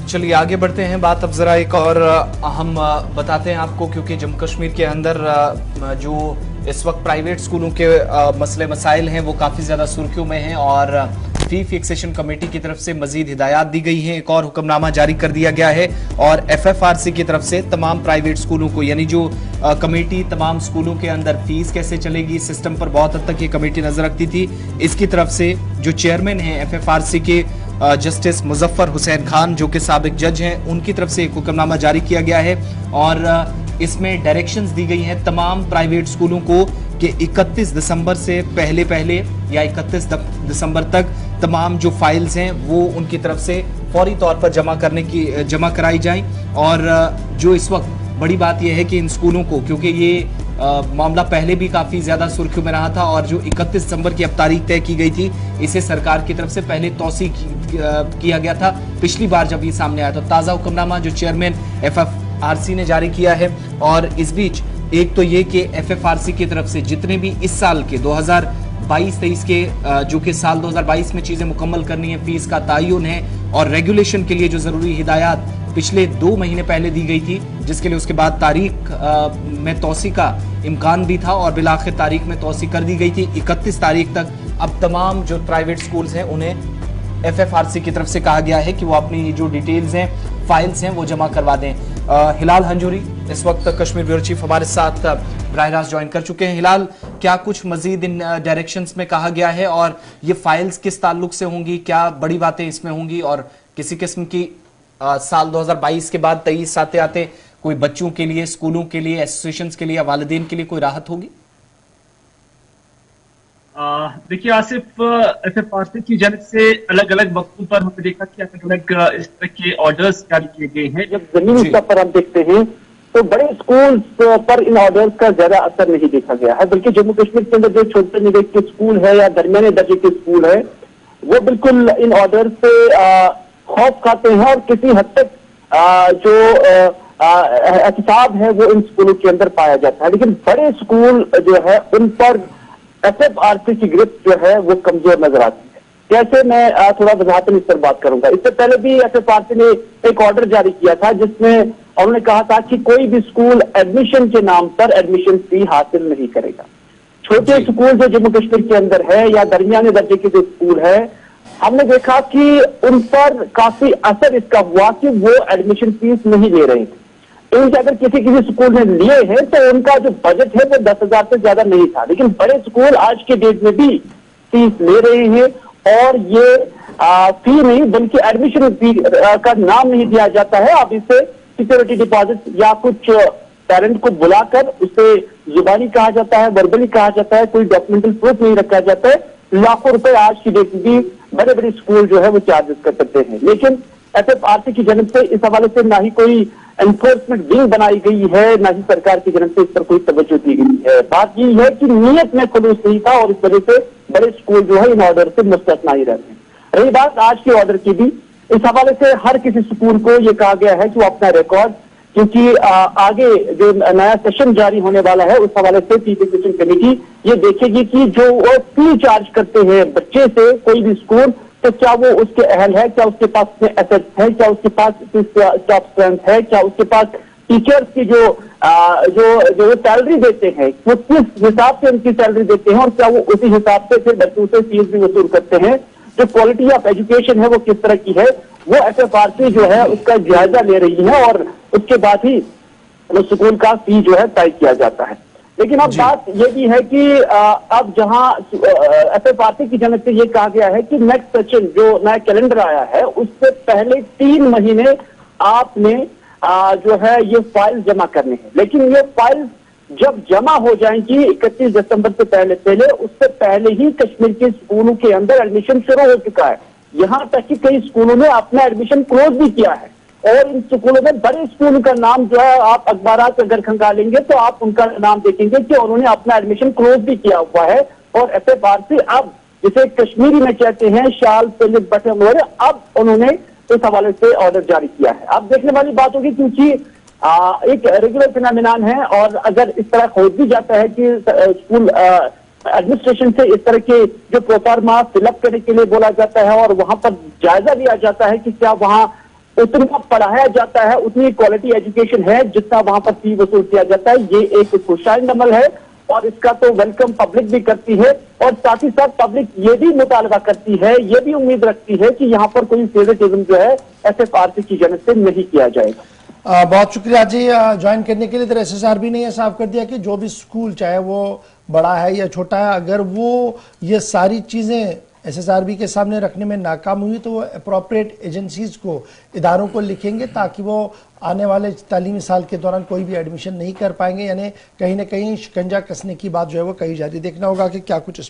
चलिए आगे बढ़ते हैं बात। अब जरा एक और हम बताते हैं आपको, क्योंकि जम्मू कश्मीर के अंदर जो इस वक्त प्राइवेट स्कूलों के मसले मसाइल हैं वो काफ़ी ज़्यादा सुर्खियों में हैं और फी फिक्सेशन कमेटी की तरफ से मजीद हिदायत दी गई हैं। एक और हुक्मनामा जारी कर दिया गया है और FFRC की तरफ से तमाम प्राइवेट स्कूलों को, यानी जो कमेटी तमाम स्कूलों के अंदर फीस कैसे चलेगी, सिस्टम पर बहुत हद तक ये कमेटी नजर रखती थी, इसकी तरफ से जो चेयरमैन हैं FFRC के जस्टिस मुजफ्फर हुसैन खान, जो कि साबिक जज हैं, उनकी तरफ से एक हुक्मनामा जारी किया गया है और इसमें डायरेक्शंस दी गई हैं तमाम प्राइवेट स्कूलों को कि 31 दिसंबर से पहले या 31 दिसंबर तक तमाम जो फाइल्स हैं वो उनकी तरफ से फौरी तौर पर जमा कराई जाएं। और जो इस वक्त बड़ी बात यह है कि इन स्कूलों को, क्योंकि ये मामला पहले भी काफ़ी ज़्यादा सुर्खियों में रहा था और जो 31 दिसंबर की अब तारीख तय की गई थी, इसे सरकार की तरफ से पहले तौसीक किया गया था पिछली बार जब ये सामने आया। तो ताज़ा हुक्मनामा जो चेयरमैन FFRC ने जारी किया है, और इस बीच एक तो ये कि FFRC की तरफ से जितने भी इस साल के 2022-23 के जो कि साल 2022 में चीज़ें मुकम्मल करनी है, फीस का तयन है और रेगुलेशन के लिए जो ज़रूरी हिदायत पिछले 2 महीने पहले दी गई थी, जिसके लिए उसके बाद तारीख में तौसी का इम्कान भी था और बिलाखिर तारीख में तौसी कर दी गई थी 31 तारीख तक। अब तमाम जो प्राइवेट स्कूल्स हैं उन्हें FFRC की तरफ से कहा गया है कि वो अपनी जो डिटेल्स हैं, फाइल्स हैं, वो जमा करवा दें। हिलाल हंजूरी इस वक्त कश्मीर ब्यूरो चीफ हमारे साथ बराह रास्त ज्वाइन कर चुके हैं। हिलाल, क्या कुछ मजीद इन डायरेक्शंस में कहा गया है और ये फाइल्स किस ताल्लुक से होंगी, क्या बड़ी बातें इसमें होंगी और किसी किस्म की साल 2022 के बाद 23 आते आते कोई बच्चों के लिए, स्कूलों के लिए, एसोसिएशंस के लिए या वालिदैन के लिए कोई राहत होगी? देखिए आसिफ, FFRC की जानिब से अलग अलग वक्तों पर हमने देखा कि अलग इस तरह के ऑर्डर्स जारी किए गए हैं। जब जमीनी स्तर पर हम देखते हैं तो बड़े स्कूल पर इन ऑर्डर्स का ज्यादा असर नहीं देखा गया है, बल्कि जम्मू कश्मीर के अंदर जो छोटे निवेश के स्कूल है या दरमियाने दर्जे के स्कूल है वो बिल्कुल इन ऑर्डर से खौफ खाते हैं और किसी हद तक जो एहतसाब है वो इन स्कूलों के अंदर पाया जाता है। लेकिन बड़े स्कूल जो है उन पर FFRC की गिरफ्त जो है वो कमजोर नजर आती है। कैसे, मैं थोड़ा वजाहतन इस पर बात करूंगा। इससे पहले भी FFRC ने एक ऑर्डर जारी किया था जिसमें उन्होंने कहा था कि कोई भी स्कूल एडमिशन के नाम पर एडमिशन फी हासिल नहीं करेगा। छोटे स्कूल जो जम्मू कश्मीर के अंदर है या दरमियाने दर्जे के जो स्कूल है, हमने देखा कि उन पर काफी असर इसका हुआ कि वो एडमिशन फीस नहीं ले रहे थे। इनके अगर किसी स्कूल ने लिए हैं तो उनका जो बजट है वो 10,000 से ज्यादा नहीं था, लेकिन बड़े स्कूल आज के डेट में भी फीस ले रहे हैं और ये फी नहीं बल्कि एडमिशन फी का नाम नहीं दिया जाता है। अब इसे सिक्योरिटी डिपॉजिट या कुछ पेरेंट को बुलाकर उसे जुबानी कहा जाता है, वर्बली कहा जाता है, कोई डॉक्यूमेंटल प्रूफ नहीं रखा जाता है। लाखों रुपए आज की डेट में भी बड़े बड़े स्कूल जो है वो चार्जेस कर सकते हैं। लेकिन FFRC की जानब से इस हवाले से ना ही कोई एनफोर्समेंट विंग बनाई गई है, ना ही सरकार की जानब से इस पर कोई तवज्जो दी गई है। बात यह है कि नीयत में खुलूस नहीं था और इस वजह से बड़े स्कूल जो है इन ऑर्डर से मुस्तस्ना ही रहते हैं। रही बात आज के ऑर्डर की भी, इस हवाले से हर किसी स्कूल को यह कहा गया है कि वो अपना रिकॉर्ड, क्योंकि आगे जो नया सेशन जारी होने वाला है उस हवाले से फी फिक्सेशन कमेटी ये देखेगी कि जो वो फी चार्ज करते हैं बच्चे से कोई भी स्कूल, तो क्या वो उसके अहल है, क्या उसके पास एसेट्स है, क्या उसके पास स्टाफ स्ट्रेंथ है, क्या उसके पास टीचर्स की जो सैलरी देते हैं वो किस हिसाब से उनकी सैलरी देते हैं और क्या वो उसी हिसाब से फिर बच्चों से फीस भी वसूल करते हैं। जो क्वालिटी ऑफ एजुकेशन है वो किस तरह की है वो FFRC जो है उसका जायजा ले रही है और उसके बाद ही वो स्कूल का फी जो है तय किया जाता है। लेकिन अब बात यह भी है कि अब जहां FFRC की जानब से ये कहा गया है कि नेक्स्ट सेशन जो नया कैलेंडर आया है उससे पहले 3 महीने आपने जो है ये फाइल जमा करने हैं। लेकिन ये फाइल जब जमा हो जाएंगी 31 दिसंबर से पहले उससे पहले ही कश्मीर के स्कूलों के अंदर एडमिशन शुरू हो चुका है। यहां तक कि कई स्कूलों ने अपना एडमिशन क्लोज भी किया है और इन स्कूलों में बड़े स्कूल का नाम जो है आप अखबारात अगर खंगालेंगे तो आप उनका नाम देखेंगे कि उन्होंने अपना एडमिशन क्लोज भी किया हुआ है। और FFRC अब जिसे कश्मीरी में कहते हैं शाल पे बटन, अब उन्होंने इस हवाले से ऑर्डर जारी किया है। अब देखने वाली बात होगी, क्योंकि एक रेगुलर फिनोमिनान है और अगर इस तरह हो भी जाता है कि स्कूल एडमिनिस्ट्रेशन से इस तरह के जो प्रोफार्मा फिलअप करने के लिए बोला जाता है और वहां पर जायजा लिया जाता है कि क्या वहां उतना पढ़ाया जाता है, उतनी क्वालिटी एजुकेशन है जितना वहां पर फी वसूल किया जाता है। ये एक खुशाइंद अमल है और इसका तो वेलकम पब्लिक भी करती है और साथ ही साथ पब्लिक ये भी मुतालबा करती है, ये भी उम्मीद रखती है कि यहाँ पर कोई फेवरेटिज्म जो है SFRC की जानिब से नहीं किया जाएगा। बहुत शुक्रिया जी ज्वाइन करने के लिए। इधर SSRB ने यह साफ कर दिया कि जो भी स्कूल चाहे वो बड़ा है या छोटा है, अगर वो ये सारी चीज़ें SSRB के सामने रखने में नाकाम हुई तो वो अप्रोप्रिएट एजेंसीज को, इदारों को लिखेंगे ताकि वो आने वाले तालीमी साल के दौरान कोई भी एडमिशन नहीं कर पाएंगे। यानी कहीं ना कहीं शिकंजा कसने की बात जो है वो कही जा रही। देखना होगा कि क्या कुछ